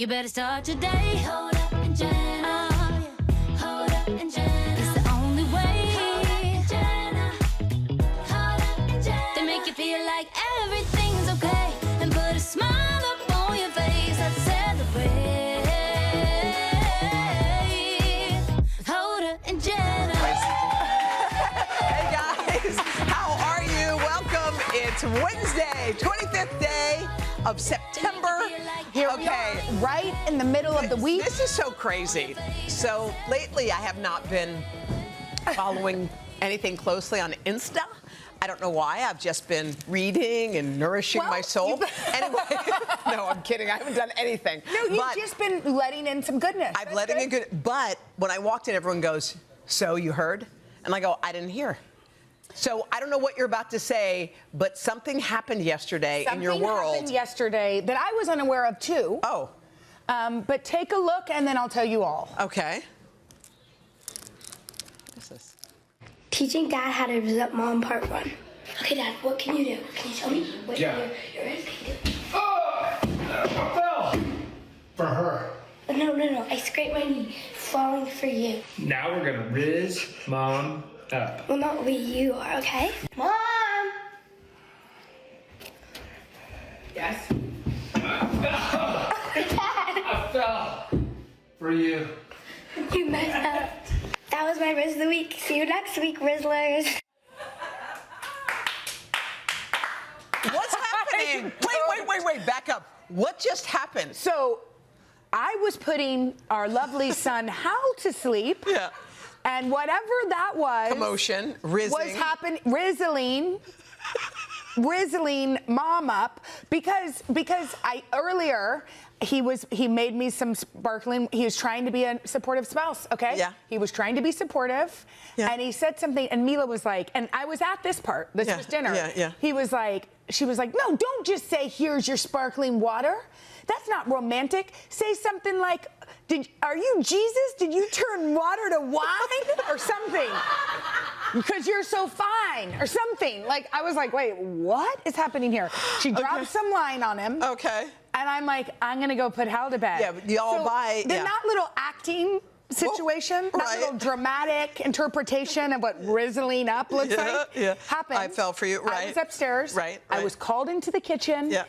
You better start today. Hoda and Jenna. Hoda and Jenna. It's the only way. Hoda and Jenna. Hoda and Jenna. They make you feel like everything's okay and put a smile up on your face. Let's celebrate. Hoda and Jenna. Hey guys, how are you? Welcome. It's Wednesday, 25th day of September. Here we are, right in the middle of the week. This is so crazy. So lately I have not been following anything closely on Insta. I don't know why. I've just been reading and nourishing my soul. Anyway, no, I'm kidding. I haven't done anything. No, you've just been letting in some goodness. I'm letting in good. But when I walked in, everyone goes, "So you heard?" And I go, "I didn't hear." So I don't know what you're about to say, but something happened yesterday in your world. Something happened yesterday that I was unaware of too. Oh. But take a look and then I'll tell you all. Okay. What is this? Teaching Dad how to resent Mom Part 1. Okay, Dad, what can you do? Can you tell me? Wait, Yeah. You're ready? Oh! I fell! For her. No. I scraped my knee falling for you. Now we're gonna riz Mom up. Well, not where you are, okay? Mom! Yes? Dad! I fell for you. You messed up. That was my Riz of the Week. See you next week, Rizzlers. What's happening? Wait, back up. What just happened? So I was putting our lovely son Hal to sleep. Yeah. And whatever that was. Commotion, rizzing. Was happening, rizzling Mom up because I earlier he made me some sparkling. He was trying to be a supportive spouse, okay? Yeah. He was trying to be supportive, Yeah. and he said something, and Mila was like, and I was at this part. This Yeah, was dinner. yeah. She was like, no, don't just say here's your sparkling water. That's not romantic. Say something like, are you Jesus? Did you turn water to wine or something? Because you're so fine or something. Like, I was like, wait, what is happening here? She dropped some line on him. Okay. And I'm like, I'm going to go put Hal to bed. Yeah, but y'all buy. Then that little acting situation, that little dramatic interpretation of what rizzling up looks like, happened. I fell for you, right. I was upstairs. Right. I was called into the kitchen. Yeah.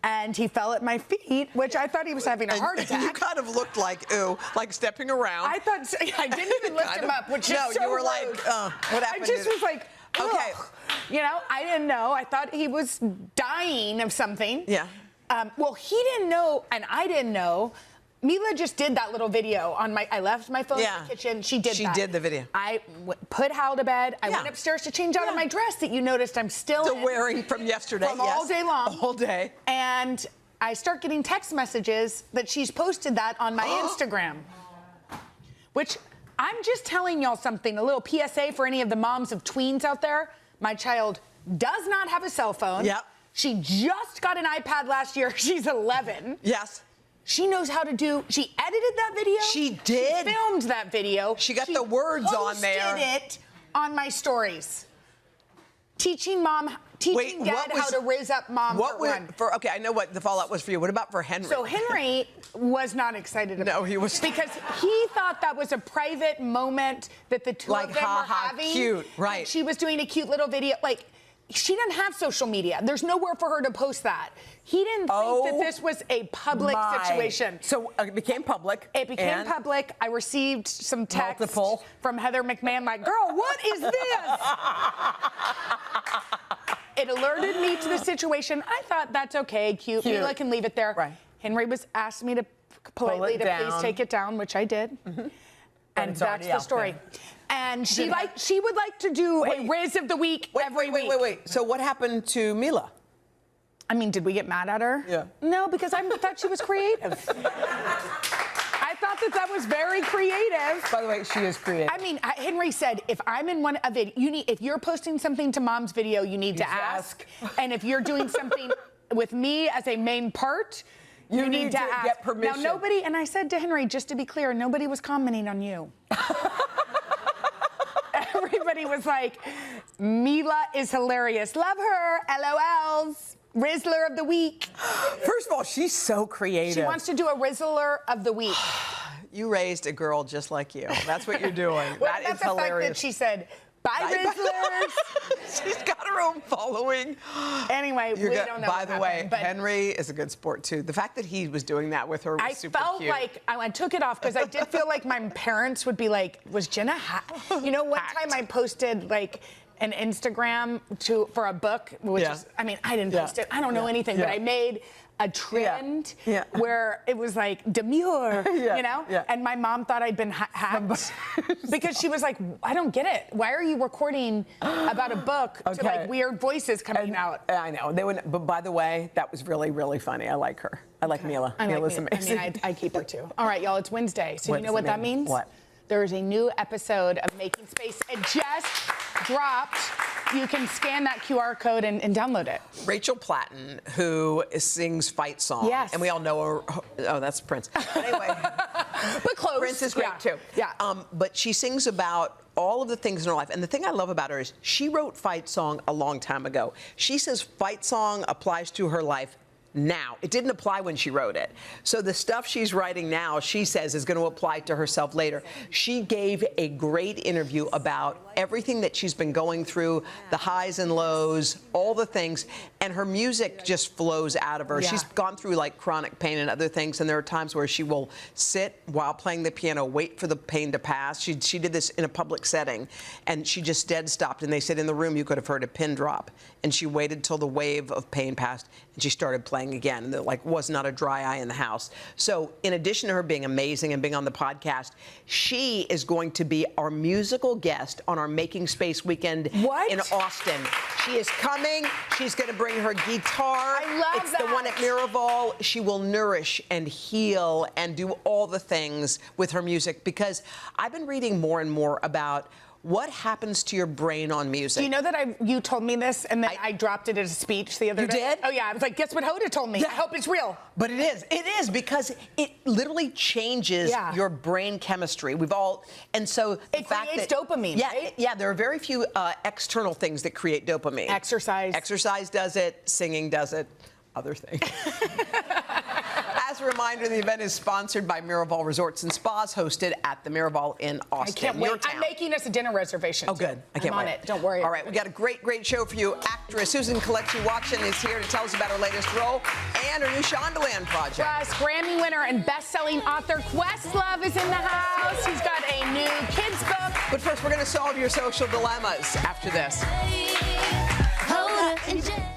And he fell at my feet, which I thought he was having a heart attack. You kind of looked like, like stepping around. I thought, I didn't even lift him up, which is so you were rude. like, what happened? I just was like, ugh. Okay. You know, I didn't know. I thought he was dying of something. Yeah. Well, he didn't know, and I didn't know. Mila just did that little video on I left my phone in the kitchen. She did that. She did the video. I put Hal to bed. I went upstairs to change out of my dress that you noticed I'm still wearing from yesterday. From all day long. All day. And I start getting text messages that she's posted that on my Instagram. Which, I'm just telling y'all something, a little PSA for any of the moms of tweens out there. My child does not have a cell phone. Yep. She just got an iPad last year. She's 11. Yes. She knows how to she edited that video. She did. She filmed that video. She got the words on there. Posted it on my stories. Teaching Dad how to raise up Mom. Okay, I know what the fallout was for you. What about for Henry? So Henry was not excited about it. No, he was. Because he thought that was a private moment that the two of them were having. Cute, right. And she was doing a cute little video. Like, she didn't have social media. There's nowhere for her to post that. He didn't think that this was a public situation. So it became public. It became public. I received some text from Heather McMahon like, girl, what is this? It alerted me to the situation. I thought, that's okay, cute. Mila can leave it there. Right. Henry asked me to politely please take it down, which I did. Mm-hmm. And that's the story. And she would like to do a Riz of the Week every week. Wait. So what happened to Mila? I mean, did we get mad at her? Yeah. No, because I thought she was creative. I thought that was very creative. By the way, she is creative. I mean, Henry said, if I'm in a video, if you're posting something to Mom's video, you need to ask. And if you're doing something with me as a main part, you need to ask. Get permission. Now, nobody, and I said to Henry, just to be clear, nobody was commenting on you. Everybody was like, Mila is hilarious. Love her. LOLs. Rizzler of the week. First of all, she's so creative. She wants to do a Rizzler of the week. You raised a girl just like you. That's what you're doing. What That about is the hilarious. fact that she said, bye, Rizzlers? She's got her own following. Anyway, we don't know. By what the way, happened, but Henry is a good sport too. The fact that he was doing that with her was I super felt cute. like I took it off because I did feel like my parents would be like, was Jenna You know, one time I posted like an Instagram for a book, which is, I mean, I didn't post it. I don't know anything, but I made a trend where it was like demure, you know? And my mom thought I'd been hacked because she was like, I don't get it. Why are you recording about a book to like weird voices coming out? I know. They wouldn't, but by the way, that was really, really funny. I like her. I like Mila. Mila's amazing. I mean, I keep her too. All right, y'all, it's Wednesday. So you know what that means? What? There is a new episode of Making Space. It just dropped. You can scan that QR code and download it. Rachel Platten, who sings fight songs. Yes. And we all know her. Oh, that's Prince. But anyway. But close. Prince is great too. Yeah. But she sings about all of the things in her life. And the thing I love about her is she wrote Fight Song a long time ago. She says Fight Song applies to her life now. It didn't apply when she wrote it. So the stuff she's writing now, she says, is going to apply to herself later. She gave a great interview about everything that she's been going through, the highs and lows, all the things, and her music just flows out of her. She's gone through like chronic pain and other things, and there are times where she will sit while playing the piano, wait for the pain to pass. She did this in a public setting, and she just dead stopped, and they said in the room you could have heard a pin drop, and she waited till the wave of pain passed, and she started playing again, and there like was not a dry eye in the house. So in addition to her being amazing and being on the podcast, she is going to be our musical guest on our Making Space weekend in Austin. She is coming. She's going to bring her guitar. I love It's the one at Miraval. She will nourish and heal and do all the things with her music, because I've been reading more and more about what happens to your brain on music. Do you know that you told me this, and then I dropped it as a speech the other day? You did? Oh, yeah. I was like, guess what Hoda told me? Yeah. I hope it's real. But it is. It is, because it literally changes your brain chemistry. We've all, and so the it fact creates that, dopamine, right? Yeah, there are very few external things that create dopamine. Exercise. Exercise does it. Singing does it. Other things. As a reminder, the event is sponsored by Miraval Resorts and Spas, hosted at the Miraval in Austin. I can't wait. I'm making us a dinner reservation. Oh, good. I can't I'm on wait. it. Don't worry. All right, we got a great, great show for you. Actress Susan Kelechi Watson is here to tell us about her latest role and her new Shondaland project. Plus, Grammy winner and best-selling author Questlove is in the house. He's got a new kids book. But first, we're going to solve your social dilemmas after this. Hoda and Jenna.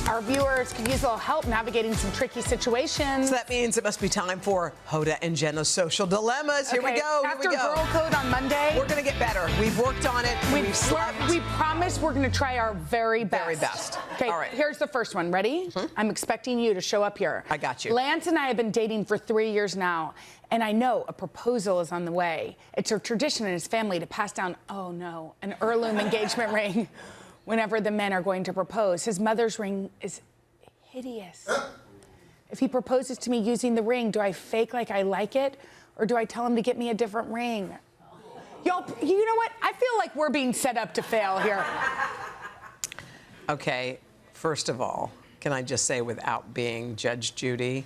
Our viewers could use a little help navigating some tricky situations. So that means it must be time for Hoda and Jenna's social dilemmas. Here we go. After Here we go. Girl Code on Monday, We're going to get better. We've worked on it. We've slept. we promise we're going to try our very best. Very best. Okay, All right. Here's the first one. Ready? I'm expecting you to show up here. I got you. Lance and I have been dating for 3 years now, and I know a proposal is on the way. It's a tradition in his family to pass down, oh no, an heirloom engagement ring whenever the men are going to propose. His mother's ring is hideous. If he proposes to me using the ring, do I fake like I like it, or do I tell him to get me a different ring? Y'all, you know what? I feel like we're being set up to fail here. Okay, first of all, can I just say, without being Judge Judy,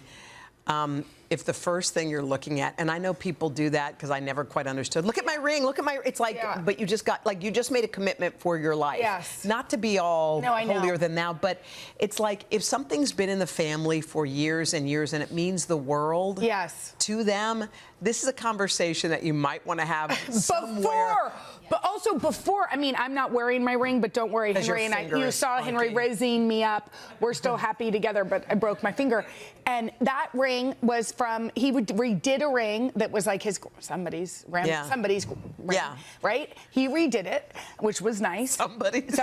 if the first thing you're looking at, and I know people do that because I never quite understood, look at my ring, look at my, it's like, but you just got, like, you just made a commitment for your life. Yes. Not to be all No, I know. holier than thou, but it's like, if something's been in the family for years and years and it means the world to them, this is a conversation that you might want to have somewhere. But also before, I mean, I'm not wearing my ring, but don't worry, Henry and I, you saw Henry raising me up. We're still happy together, but I broke my finger. And that ring was from, he redid a ring that was like somebody's ring, right? He redid it, which was nice. Somebody's.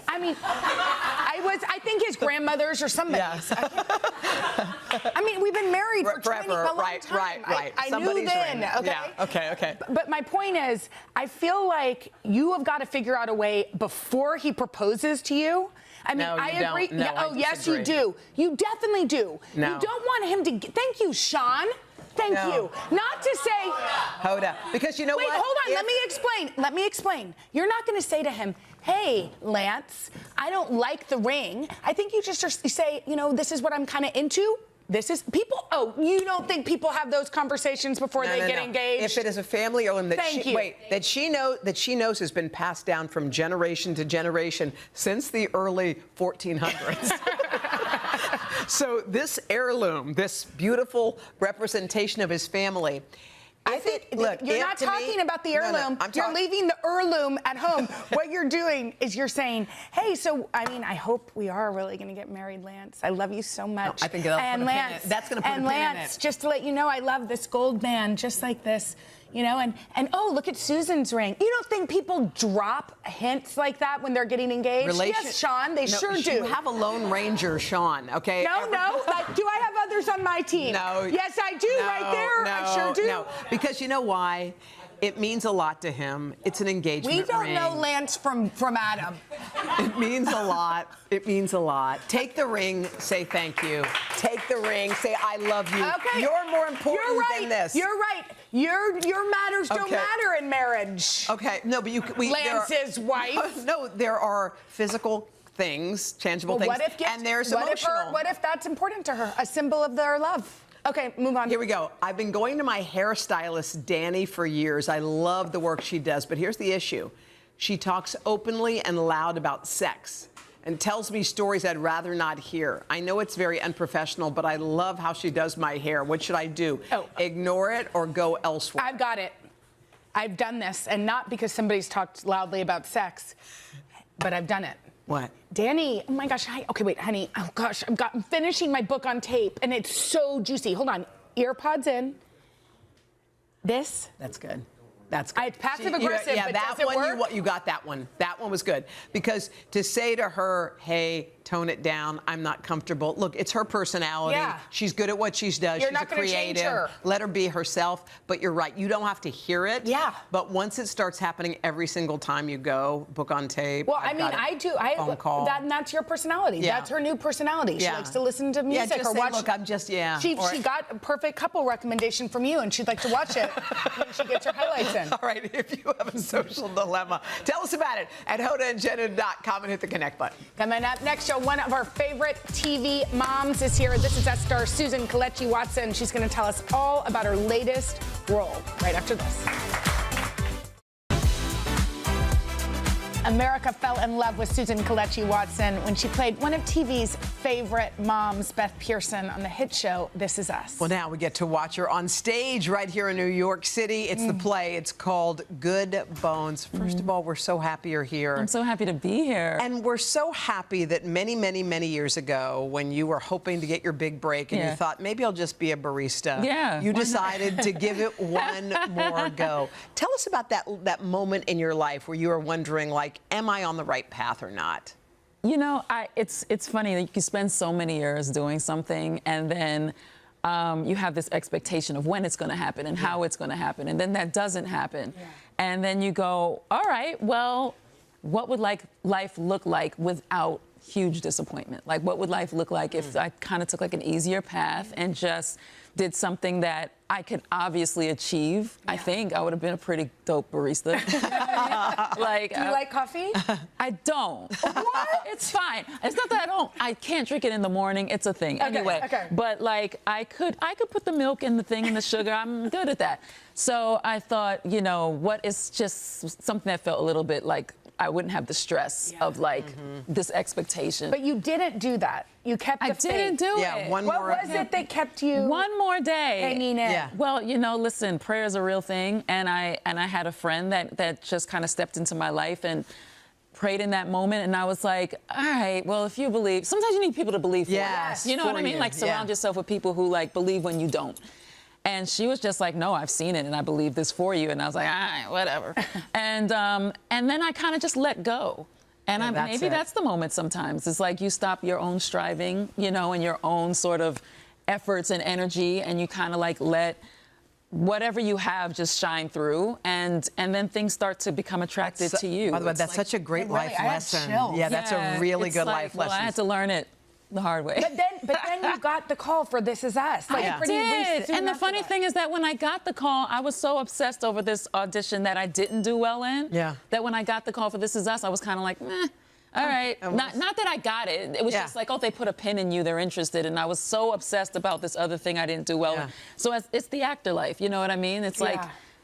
I mean, I think his grandmother's or somebody's. I mean, we've been married for 20, a long time. Right. I knew then, okay? Yeah, okay. But my point is, I feel like you have got to figure out a way before he proposes to you. I mean, I agree. No, oh, yes, you do. You definitely do. No. You don't want him to. Thank you, Sean. Thank you. Not to say. Hoda, because you know what? Wait, hold on. Let me explain. You're not going to say to him, hey, Lance, I don't like the ring. I think you just say, you know, this is what I'm kind of into. This is people. Oh, you don't think people have those conversations before they get engaged? If it is a family heirloom that Thank she knows has been passed down from generation to generation since the early 1400s. So this heirloom, this beautiful representation of his family. I think, look, you're not talking about the heirloom. You're leaving the heirloom at home. What you're doing is you're saying, hey, so, I mean, I hope we are really going to get married, Lance. I love you so much. No, I think that's going to put a pin in it. And Lance, just to let you know, I love this gold band just like this. You know, and oh, look at Susan's ring. You don't think people drop hints like that when they're getting engaged? Yes, Sean, they sure do. You have a Lone Ranger, Sean, okay? No. Do I have others on my team? No. Yes, I do, right there. I sure do. No, because you know why? It means a lot to him. It's an engagement ring. We don't know Lance from Adam. It means a lot. It means a lot. Take the ring, say thank you. Take the ring, say I love you. Okay. You're more important than this. You're right. Your matters don't matter in marriage. Okay, no, but Lance's wife. No, there are physical things, tangible things, and there's emotional. What if that's important to her? A symbol of their love. Okay, move on. Here we go. I've been going to my hairstylist, Danny, for years. I love the work she does, but here's the issue. She talks openly and loud about sex and tells me stories I'd rather not hear. I know it's very unprofessional, but I love how she does my hair. What should I do? Ignore it or go elsewhere? I've got it. I've done this, and not because somebody's talked loudly about sex, but I've done it. What? Danny, oh my gosh, okay, wait, honey, oh gosh, I'm finishing my book on tape, and it's so juicy. Hold on, earpods in. This. That's good. That's good. It's passive aggressive, yeah, but that does it one, work? you got that one. That one was good. Because to say to her, hey, tone it down, I'm not comfortable. Look, it's her personality. Yeah. She's good at what she does. You're She's not a gonna change creative. her. Let her be herself. But you're right, you don't have to hear it. Yeah. But once it starts happening every single time you go, book on tape. Well, I mean, I do. Phone call. That's your personality. Yeah. That's her new personality. She likes to listen to music just or say, watch. Look, I'm just, She got a perfect couple recommendation from you, and she'd like to watch it when she gets her highlights in. All right, if you have a social dilemma, tell us about it at hodaandjenna.com and hit the connect button. Coming up next show, one of our favorite TV moms is here. This is S-star Susan Kelechi Watson. She's going to tell us all about her latest role right after this. America fell in love with Susan Kelechi Watson when she played one of TV's favorite moms, Beth Pearson, on the hit show This Is Us. Well, now we get to watch her on stage right here in New York City. It's the play. It's called Good Bones. First of all, we're so happy you're here. I'm so happy to be here. And we're so happy that many, many, many years ago, when you were hoping to get your big break and you thought, maybe I'll just be a barista, you decided to give it one more go. Tell us about that moment in your life where you were wondering, like, am I on the right path or not? You know, it's funny that you spend so many years doing something and then you have this expectation of when it's going to happen and how it's going to happen, and then that doesn't happen. And then you go, all right, well, what would life look like without huge disappointment? Like, what would life look like if I kind of took like an easier path and just did something that I could obviously achieve? I think I would have been a pretty dope barista. Like, do you like coffee? I don't. What? It's fine. It's not that I can't drink it in the morning. It's a thing. Anyway. But like, I could put the milk in the thing and the sugar. I'm good at that. So I thought, you know, what is just something that felt a little bit like I wouldn't have the stress of like this expectation. But you didn't do that. You kept the faith. I didn't do it. Yeah, what was it that kept you one more day hanging in? Yeah. Well, you know, listen, prayer is a real thing, and I had a friend that just kind of stepped into my life and prayed in that moment, and I was like, all right, well, if you believe, sometimes you need people to believe for you. You know what I mean? Like, surround yourself with people who like believe when you don't. And she was just like, no, I've seen it, and I believe this for you. And I was like, all right, whatever. And then I kind of just let go. And maybe that's the moment sometimes. It's like you stop your own striving, you know, and your own sort of efforts and energy, and you kind of like let whatever you have just shine through, and then things start to become attracted to you. By the way, that's such a great life lesson. Yeah, that's a really good life lesson. Well, I had to learn it the hard way. But then you got the call for This Is Us. Like, I did. And the funny thing is that when I got the call, I was so obsessed over this audition that I didn't do well in. That when I got the call for This Is Us, I was kind of like, meh. All right. Not that I got it. It was just like, oh, they put a pin in you. They're interested. And I was so obsessed about this other thing I didn't do well in. So it's the actor life. You know what I mean? It's like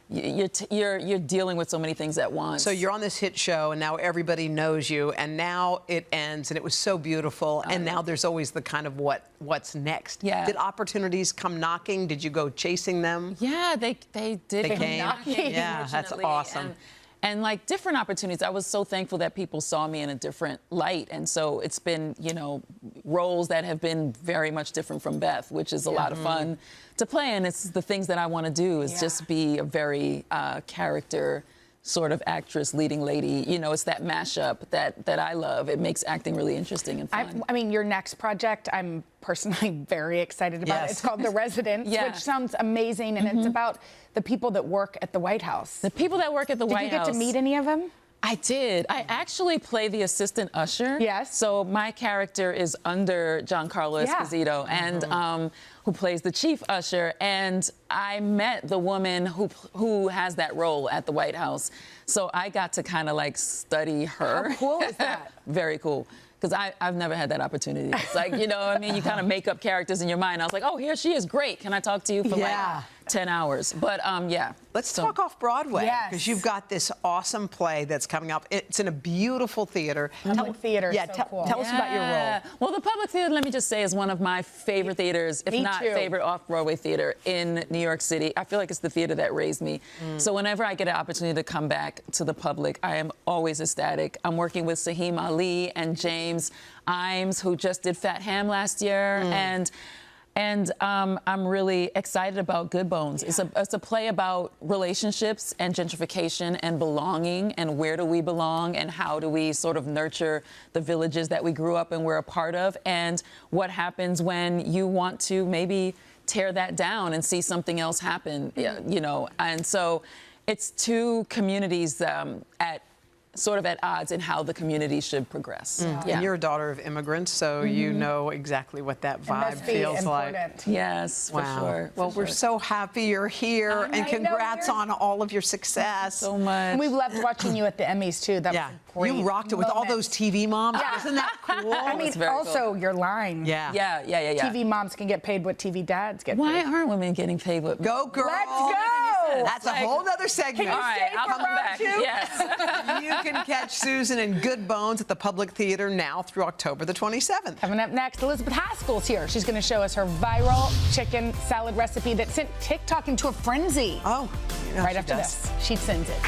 you're dealing with so many things at once. So you're on this hit show, and now everybody knows you, and now it ends, and it was so beautiful, and now there's always the kind of what's next. Yeah. Did opportunities come knocking? Did you go chasing them? Yeah, they did. They come came? knocking, Yeah, that's unfortunately. awesome. And like different opportunities. I was so thankful that people saw me in a different light. And so it's been, you know, roles that have been very much different from Beth, which is a lot of fun to play. And it's the things that I want to do is just be a very character sort of actress, leading lady. You know, it's that mashup that I love. It makes acting really interesting and fun. I mean, your next project, I'm personally very excited about. It's called The Residence, which sounds amazing, and it's about the people that work at the White House. The people that work at the White House. Did you get to meet any of them? I did. I actually play the assistant usher. Yes. So my character is under Giancarlo Esposito, and who plays the chief usher. And I met the woman who has that role at the White House. So I got to kind of like study her. How cool is that? Very cool. Because I've never had that opportunity. It's like, you know what I mean? You kind of make up characters in your mind. I was like, oh, here she is. Great. Can I talk to you for like 10 hours? But yeah. Let's talk off Broadway. Because you've got this awesome play that's coming up. It's in a beautiful theater. Public theater. Yeah, so cool. Tell us about your role. Well, the Public Theater, let me just say, is one of my favorite theaters, if not favorite off-Broadway theater in New York City. I feel like it's the theater that raised me. So whenever I get an opportunity to come back to the Public, I am always ecstatic. I'm working with Saheem Ali and James Imes, who just did Fat Ham last year, and I'm really excited about Good Bones. It's a play about relationships and gentrification and belonging, and where do we belong, and how do we sort of nurture the villages that we grew up and we're a part of, and what happens when you want to maybe tear that down and see something else happen, you know. And so it's two communities sort of at odds in how the community should progress. And you're a daughter of immigrants, so you know exactly what that vibe feels like. Yes, for sure. Well, we're so happy you're here, and congrats on all of your success. So much. And we've loved watching you at the Emmys, too. That was a great you rocked it with all those TV moms. Isn't that cool? I mean, also your line. Yeah. TV moms can get paid what TV dads get paid. Why aren't women getting paid what? Go, girl. Let's go. That's a whole other segment. All right, I'll come back. Yes. You can catch Susan in Good Bones at the Public Theater now through October the 27th. Coming up next, Elizabeth Haskell's here. She's going to show us her viral chicken salad recipe that sent TikTok into a frenzy. Oh, right after this. She sends it.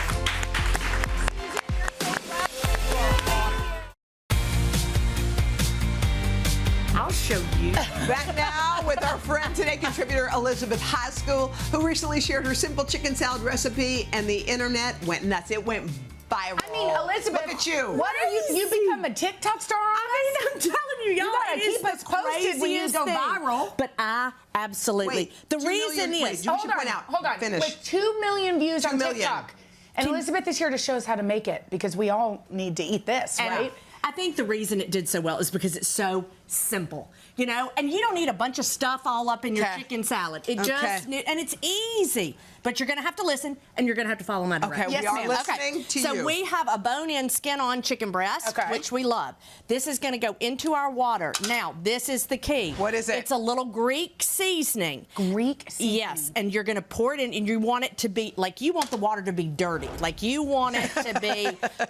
I'll show you. Back now with our friend today, contributor Elizabeth Haskell, who recently shared her simple chicken salad recipe, and the internet went nuts. It went viral. I mean, Elizabeth, look at you. What are you become a TikTok star on us? I'm telling you, y'all, gotta keep us posted when you go viral. But I absolutely. Wait, the 2 reason million, is, wait, point out. Hold on. Finish. With 2 million views 2 on million. TikTok. And Elizabeth is here to show us how to make it, because we all need to eat this, right? I think the reason it did so well is because it's so simple, you know, and you don't need a bunch of stuff all up in your chicken salad. It just, and it's easy, but you're going to have to listen, and you're going to have to follow my directions. Okay, we are listening to you. So we have a bone-in, skin-on chicken breast, which we love. This is going to go into our water. Now, this is the key. What is it? It's a little Greek seasoning. Greek seasoning? Yes, and you're going to pour it in, and you want it to be, like, you want the water to be dirty. Like, you want it to be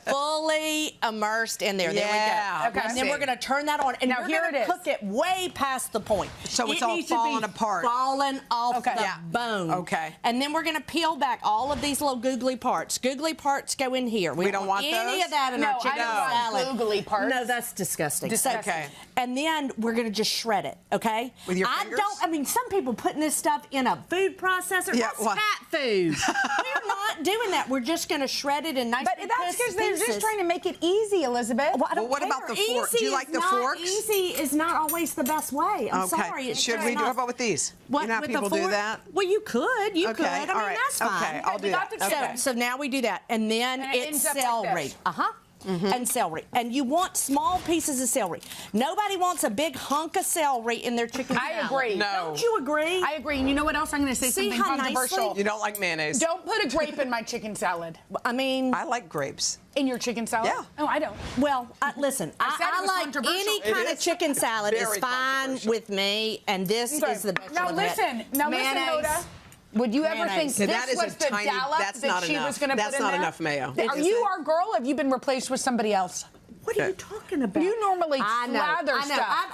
fully immersed in there. There we go. Okay. And then we're going to turn that on, and now we're here going to it is. cook it way past the point. So it's it all needs falling to be apart. Falling off the bone. Okay. And then we're going to peel back all of these little googly parts. Googly parts go in here. We don't want any those? of that in our chicken salad. I don't want googly parts. No, that's disgusting. Okay. And then we're going to just shred it, okay? With your fingers? I mean, some people putting this stuff in a food processor. Yeah, That's cat food. We're not doing that. We're just going to shred it in nice But that's because they're just trying to make it easy, Elizabeth. Well, what about the fork? Do you like the forks? Easy is not always the best way. I'm sorry. Should we do how about with these? What, you know how with people the fork? do that? Well, you could. You could. I mean, all right. that's fine. Okay, I'll do that. Okay. So now we do that. And then And it it's ends up like celery. this. and celery. And you want small pieces of celery. Nobody wants a big hunk of celery in their chicken salad. I agree. No. Don't you agree? I agree. And you know what else? I'm going to say See something how controversial. nicely- You don't like mayonnaise. Don't put a grape in my chicken salad. I mean, I like grapes. In your chicken salad? Yeah. No, I don't. well, listen, said it I was like controversial. any It kind of is chicken salad is very fine controversial. with me, and this is the best Now one yet. listen, Mayonnaise. Hoda. Would you ever think Mayonnaise. this That is was a the tiny- dollop that's that not she enough. was going to put That's in not there? enough mayo. Are you our girl? Or have you been replaced with somebody else? What are you talking about? You normally I know, slather I know. stuff.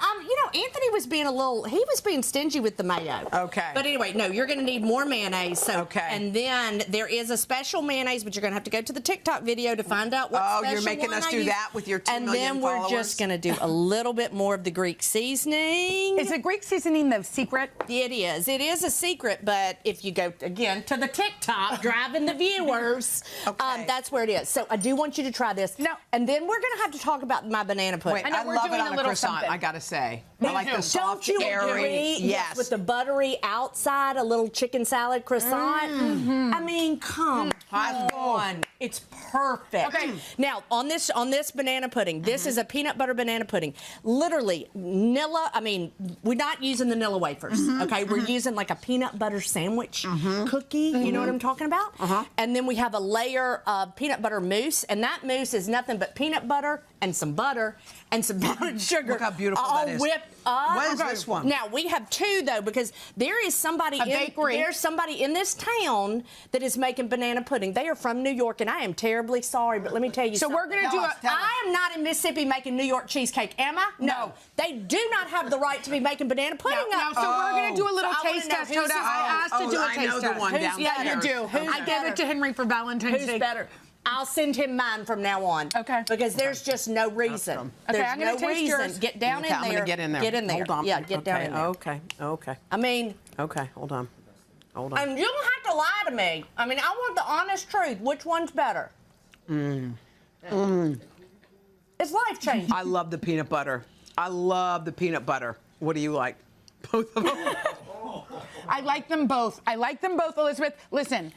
Anthony was being he was being stingy with the mayo. Okay. But anyway, no, you're going to need more mayonnaise. So, Okay. And then there is a special mayonnaise, but you're going to have to go to the TikTok video to find out what special you're making one us I do use. that with your 2 and million then we're followers? just going to do a little bit more of the Greek seasoning. Is the Greek seasoning the secret? It is. It is a secret, but if you go, again, to the TikTok, driving the viewers, Okay. that's where it is. So I do want you to try this. No. And then we're going to have to talk about my banana pudding. Wait, I know, I we're love doing it a on a little croissant, something. I gotta say. Me I like too. the soft, Don't you airy. agree? Yes. With the buttery outside, a little chicken salad croissant. I mean, come on. It's perfect. Okay. Now, on this banana pudding, this is a peanut butter banana pudding. Literally, we're not using the Nilla wafers, okay? We're using like a peanut butter sandwich cookie. You know what I'm talking about? And then we have a layer of peanut butter mousse, and that mousse is nothing but peanut butter and some butter and some powdered sugar. Look how beautiful all that is. whipped up. What is this one? Now we have two though, because there is somebody there's somebody in this town that is making banana pudding. They are from New York, and I am terribly sorry, but let me tell you So something. we're gonna do a- I am not in Mississippi making New York cheesecake, am I? No. They do not have the right to be making banana pudding up. So we're going to do a little So I wanna taste know test, who's Hoda. I asked to do a I taste know the test. one Who's downstairs. Yeah, you do. Who's I gave better? it to Henry for Valentine's Who's Day. better? I'll send him mine from now on. Okay. Because there's just no reason. Okay, There's I'm gonna no taste reason. yours. Get down in there. I'm gonna get in there. Get in there. Hold on. Yeah, get down in there. Okay. I mean, Okay, hold on. and you don't have to lie to me. I mean, I want the honest truth. Which one's better? It's life-changing. I love the peanut butter. I love the peanut butter. What do you like? Both of them? I like them both. I like them both, Elizabeth. Listen,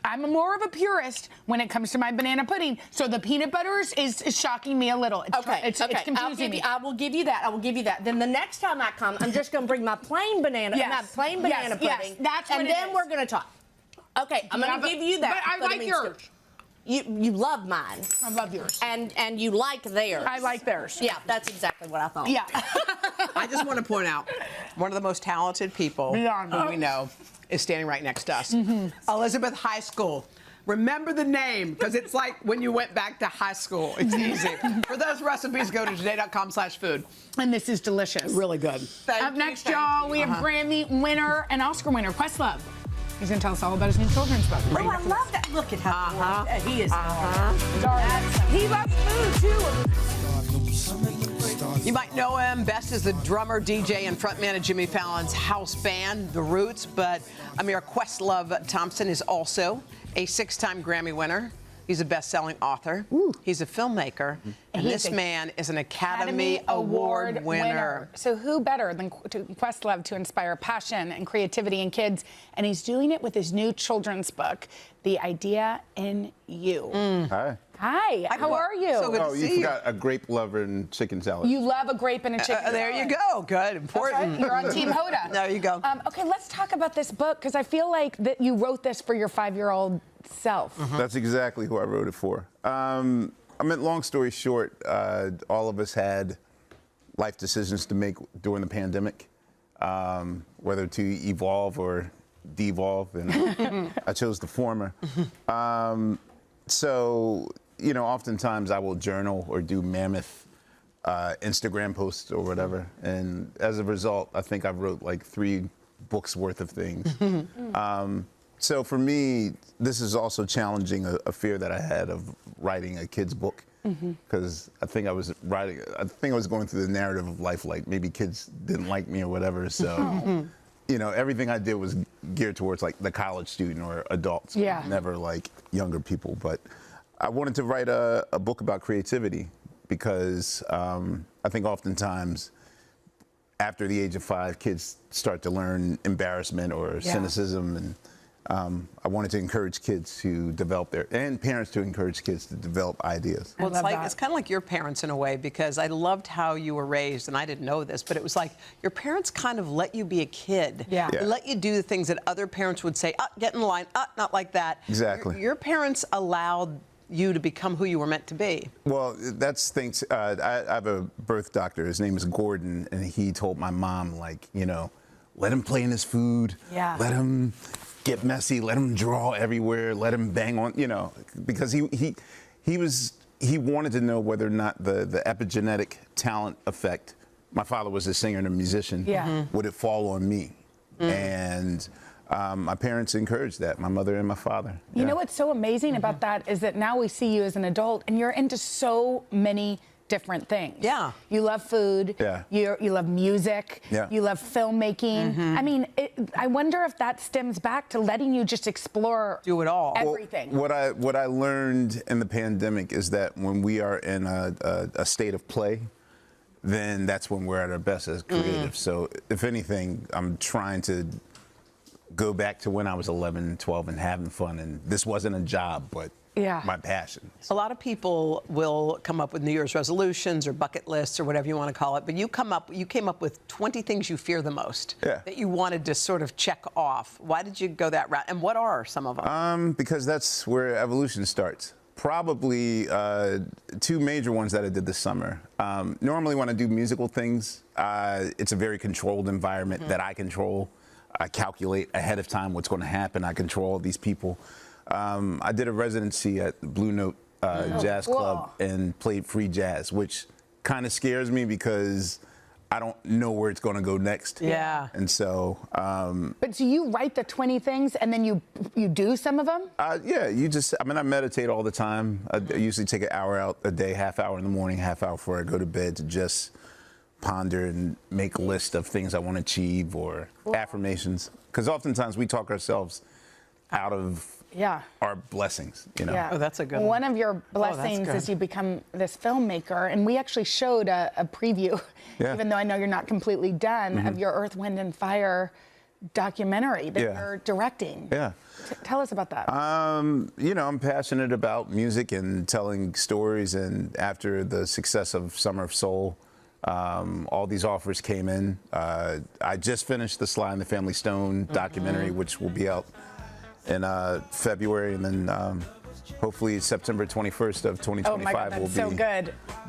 I'm more of a purist when it comes to my banana pudding, so the peanut butter is shocking me a little. It's confusing me. I will give you that. Then the next time I come, I'm just going to bring my plain banana, banana pudding. That's what and it then is. we're going to talk. Okay, I'm going to give you that. But I like means yours. You love mine. I love yours. And you like theirs. I like theirs. Yeah, that's exactly what I thought. Yeah. I just want to point out, one of the most talented people Beyond. who we know is standing right next to us. Elizabeth High School. Remember the name, because it's like when you went back to high school. It's easy. For those recipes, go to today.com/food. And this is delicious. Really good. Up next, y'all, we have Grammy winner and Oscar winner, Questlove. He's going to tell us all about his new children's book. Oh, I love that. Look at how he is. He loves food, too. You might know him best as the drummer, DJ, and frontman of Jimmy Fallon's house band, The Roots, but Amir Questlove Thompson is also a 6-time Grammy winner. He's a best-selling author. He's a filmmaker, and this man is an Academy Award winner. So who better than Questlove to inspire passion and creativity in kids? And he's doing it with his new children's book, The Idea in You. Hi. Hi, how are you? So good Oh, to you see you. forgot a grape lover and chicken salad. You love a grape and a chicken. There you go. Good. Important. Right. You're on Team Hoda. There you go. Okay, let's talk about this book, because I feel like that you wrote this for your 5-year-old self. That's exactly who I wrote it for. I mean, long story short, all of us had life decisions to make during the pandemic, whether to evolve or devolve, and I chose the former. So, you know, oftentimes I will journal or do mammoth Instagram posts or whatever, and as a result, I think I wrote like 3 books worth of things. So for me, this is also challenging a fear that I had of writing a kid's book, because I think I was going through the narrative of life like maybe kids didn't like me or whatever. So, you know, everything I did was geared towards like the college student or adults, never like younger people. But I wanted to write a book about creativity, because I think oftentimes after the age of 5, kids start to learn embarrassment or cynicism, and I wanted to encourage kids to develop and parents to encourage kids to develop ideas. Well, it's kind of like your parents in a way, because I loved how you were raised, and I didn't know this, but it was like your parents kind of let you be a kid. Yeah. They let you do the things that other parents would say, get in line, not like that. Exactly. Your parents allowed you to become who you were meant to be. Well, that's things. I have a birth doctor. His name is Gordon, and he told my mom, like, let him play in his food. Yeah. Let him get messy. Let him draw everywhere. Let him bang on, because he wanted to know whether or not the epigenetic talent effect. My father was a singer and a musician. Yeah. Would it fall on me? And my parents encouraged that, my mother and my father. You know what's so amazing about that is that now we see you as an adult and you're into so many different things. Yeah. You love food. Yeah. You love music. Yeah. You love filmmaking. I mean, I wonder if that stems back to letting you just explore. Do it all. Everything. Well, what I learned in the pandemic is that when we are in a state of play, then that's when we're at our best as creatives. So if anything, I'm trying to go back to when I was 11, 12 and having fun. And this wasn't a job, but my passion. A lot of people will come up with New Year's resolutions or bucket lists or whatever you want to call it, but you came up with 20 things you fear the most that you wanted to sort of check off. Why did you go that route? And what are some of them? Because that's where evolution starts. Probably two major ones that I did this summer. Normally when I do musical things, it's a very controlled environment that I control. I calculate ahead of time what's going to happen. I control these people. I did a residency at Blue Note Jazz Club and played free jazz, which kind of scares me because I don't know where it's going to go next. Yeah. And so. But do you write the 20 things and then you do some of them? Yeah, I meditate all the time. I usually take an hour out a day, half hour in the morning, half hour before I go to bed to just ponder and make a list of things I want to achieve or affirmations. Because oftentimes we talk ourselves out of our blessings, Yeah. Oh, that's a good one. One of your blessings is you become this filmmaker, and we actually showed a preview, even though I know you're not completely done, of your Earth, Wind, and Fire documentary that you're directing. Yeah. Tell us about that. I'm passionate about music and telling stories, and after the success of Summer of Soul, all these offers came in. I just finished the Sly and the Family Stone documentary, which will be out in February, and then hopefully September 21st of 2025 will be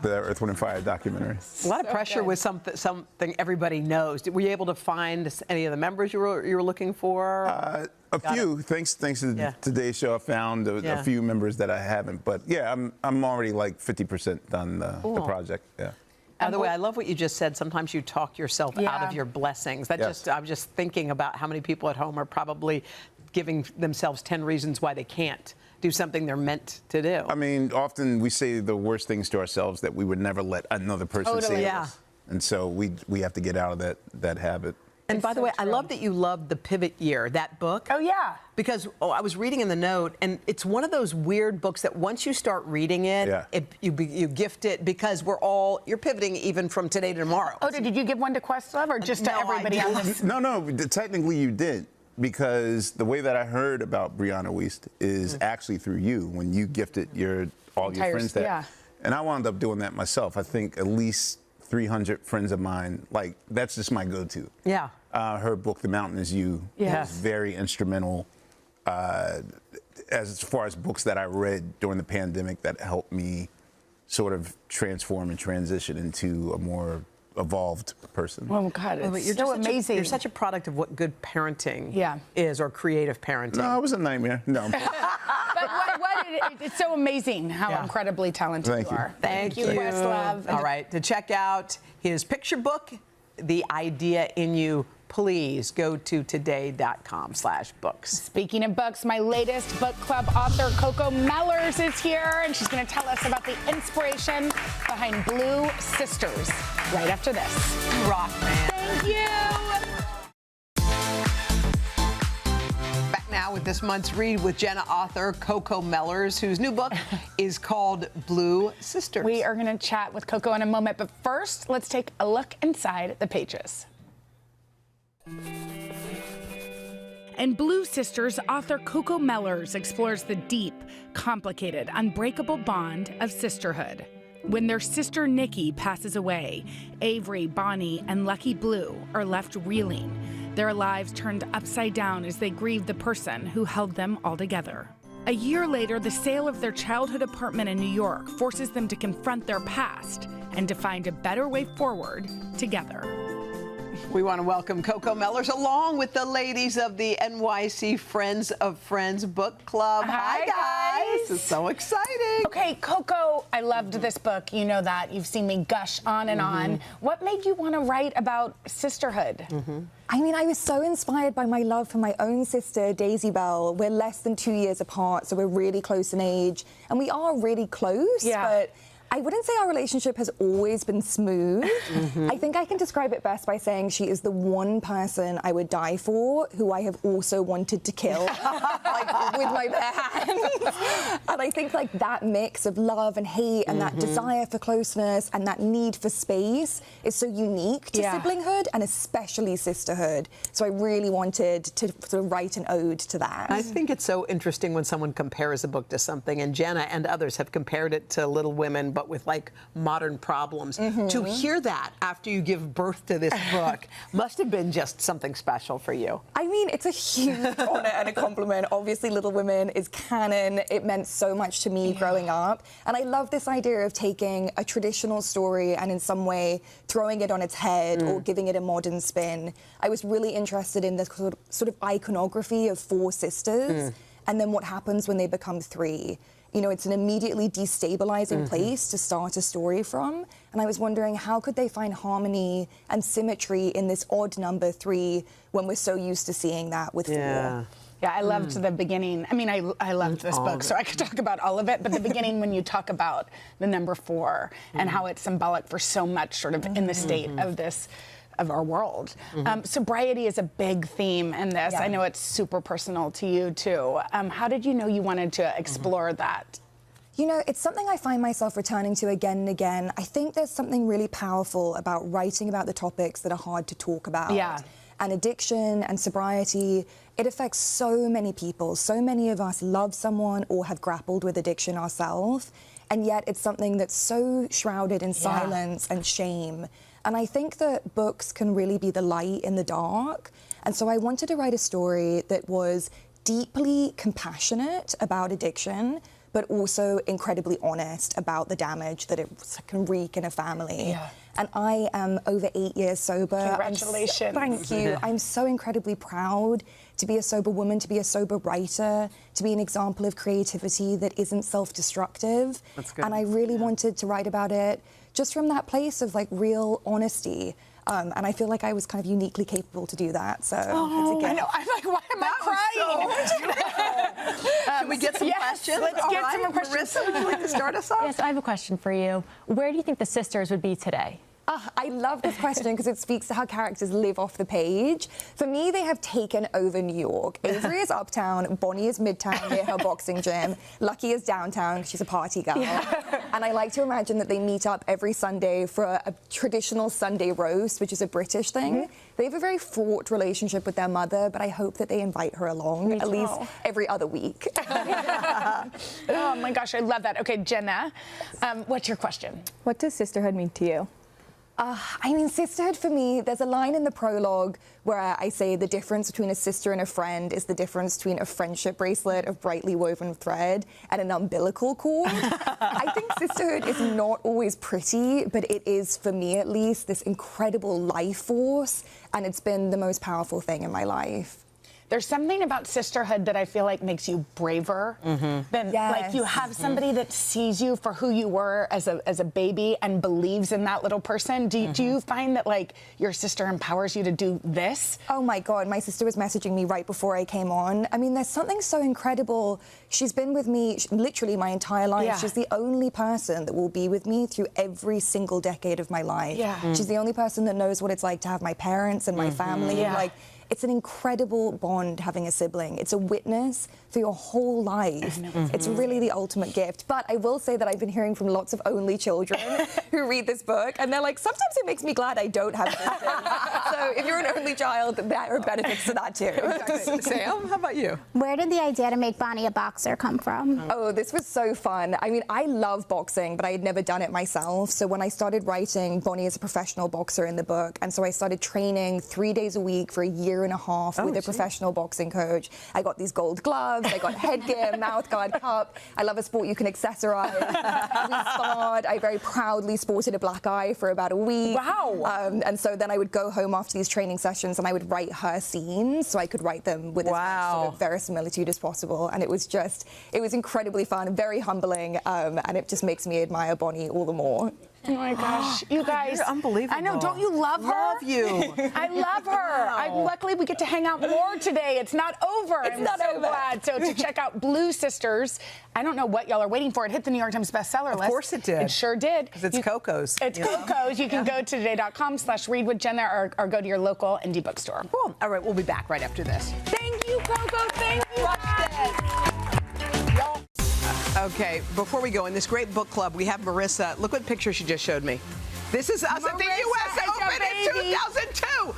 the Earth, Wind, and Fire documentary. A lot of pressure with something everybody knows. Were you able to find any of the members you were looking for? A few. Thanks to the Today Show, I found a few members that I haven't. But yeah, I'm already like 50% done the project. Yeah. By the way, I love what you just said. Sometimes you talk yourself out of your blessings. I'm just thinking about how many people at home are probably giving themselves 10 reasons why they can't do something they're meant to do. I mean, often we say the worst things to ourselves that we would never let another person say to us. And so we have to get out of that habit. And by the way, I love that you loved The Pivot Year, that book. Oh, yeah. Because I was reading in the note, and it's one of those weird books that once you start reading it, you gift it, because you're pivoting even from today to tomorrow. Oh, did you give one to Questlove or just to everybody else? No, technically you did. Because the way that I heard about Brianna Wiest is actually through you, when you gifted all your friends that. Yeah. And I wound up doing that myself. I think at least 300 friends of mine, like, that's just my go-to. Yeah. Her book, The Mountain Is You, was very instrumental as far as books that I read during the pandemic that helped me sort of transform and transition into a more evolved person. Oh, God, it's so amazing. You're such a product of what good parenting is, or creative parenting. No, it was a nightmare. No. But it's so amazing how incredibly talented you are. Thank you, Questlove. All right, to check out his picture book, The Idea in You, please go to today.com/books. Speaking of books, my latest book club author, Coco Mellers, is here, and she's going to tell us about the inspiration behind Blue Sisters right after this. Rock, man. Thank you. Back now with this month's Read with Jenna author, Coco Mellers, whose new book is called Blue Sisters. We are going to chat with Coco in a moment, but first, let's take a look inside the pages. In Blue Sisters, author Coco Mellors explores the deep, complicated, unbreakable bond of sisterhood. When their sister Nikki passes away, Avery, Bonnie, and Lucky Blue are left reeling, their lives turned upside down as they grieve the person who held them all together. A year later, the sale of their childhood apartment in New York forces them to confront their past and to find a better way forward together. We want to welcome Coco Mellors along with the ladies of the NYC Friends of Friends Book Club. Hi, guys. This is so exciting. Okay, Coco, I loved this book. You know that. You've seen me gush on and on. What made you want to write about sisterhood? I mean, I was so inspired by my love for my own sister, Daisy Bell. We're less than 2 years apart, so we're really close in age. And we are really close, but I wouldn't say our relationship has always been smooth. I think I can describe it best by saying she is the one person I would die for who I have also wanted to kill, like with my bare hands. And I think like that mix of love and hate and that desire for closeness and that need for space is so unique to siblinghood and especially sisterhood. So I really wanted to sort of write an ode to that. I think it's so interesting when someone compares a book to something, and Jenna and others have compared it to Little Women, but with like modern problems. To hear that after you give birth to this book must have been just something special for you. I mean, it's a huge honor and a compliment. Obviously, Little Women is canon. It meant so much to me growing up. And I love this idea of taking a traditional story and in some way throwing it on its head or giving it a modern spin. I was really interested in the sort of iconography of 4 sisters and then what happens when they become 3. You know, it's an immediately destabilizing place to start a story from. And I was wondering, how could they find harmony and symmetry in this odd number 3 when we're so used to seeing that with 4? Yeah, I loved the beginning. I mean, I loved this book, so I could talk about all of it. But the beginning, when you talk about the number 4 and how it's symbolic for so much sort of in the state of this, of our world. Sobriety is a big theme in this. I know it's super personal to you, too. How did you know you wanted to explore that? You know, it's something I find myself returning to again and again. I think there's something really powerful about writing about the topics that are hard to talk about. And addiction and sobriety, it affects so many people. So many of us love someone or have grappled with addiction ourselves. And yet it's something that's so shrouded in silence and shame. And I think that books can really be the light in the dark. And so I wanted to write a story that was deeply compassionate about addiction, but also incredibly honest about the damage that it can wreak in a family. And I am over 8 years sober. Congratulations. Thank you. I'm so incredibly proud to be a sober woman, to be a sober writer, to be an example of creativity that isn't self-destructive. That's good. And I really wanted to write about it just from that place of like real honesty. And I feel like I was kind of uniquely capable to do that. So it's a gift. I know. I'm like, why am I crying? Should we get some questions? Let's get some questions. Marissa, would you like to start us off? Yes, I have a question for you. Where do you think the sisters would be today? I love this question because it speaks to how characters live off the page. For me, they have taken over New York. Avery is uptown, Bonnie is midtown near her boxing gym, Lucky is downtown because she's a party girl. And I like to imagine that they meet up every Sunday for a traditional Sunday roast, which is a British thing. They have a very fraught relationship with their mother, but I hope that they invite her along at least every other week. Oh my gosh, I love that. Okay, Jenna, what's your question? What does sisterhood mean to you? I mean, sisterhood for me, there's a line in the prologue where I say the difference between a sister and a friend is the difference between a friendship bracelet of brightly woven thread and an umbilical cord. I think sisterhood is not always pretty, but it is, for me at least, this incredible life force, and it's been the most powerful thing in my life. There's something about sisterhood that I feel like makes you braver than like you have somebody that sees you for who you were as a baby and believes in that little person. Do you find that like your sister empowers you to do this? Oh my God, my sister was messaging me right before I came on. I mean, there's something so incredible. She's been with me literally my entire life. She's the only person that will be with me through every single decade of my life. She's the only person that knows what it's like to have my parents and my family. Like, It's an incredible bond having a sibling. It's a witness for your whole life. It's really the ultimate gift. But I will say that I've been hearing from lots of only children who read this book, and they're like, sometimes it makes me glad I don't have siblings. So if you're an only child, there are benefits to that too. Exactly. Sam, how about you? Where did the idea to make Bonnie a boxer come from? Oh, this was so fun. I mean, I love boxing, but I had never done it myself. So when I started writing, Bonnie is a professional boxer in the book, and so I started training 3 days a week for a year and a half with a professional boxing coach. I got these gold gloves, I got headgear, mouthguard, cup. I love a sport you can accessorize. We sparred. I very proudly sported a black eye for about a week. Wow. And so then I would go home after these training sessions and I would write her scenes so I could write them with as much sort of verisimilitude as possible. And it was incredibly fun, very humbling, and it just makes me admire Bonnie all the more. Oh my gosh, you guys. You're unbelievable. I know, don't you love her? Love you. I love her. Luckily, we get to hang out more today. It's not over. I'm so glad. So to check out Blue Sisters, I don't know what y'all are waiting for. It hit the New York Times bestseller list. Of course it did. It sure did. Because it's Coco's. It's Coco's. You can go to today.com/readwithjenna or go to your local indie bookstore. Cool. All right, we'll be back right after this. Thank you, Coco. Thank you. Okay, before we go, in this great book club, we have Marissa. Look what picture she just showed me. This is us at the Marissa U.S. and Open your in baby. 2002.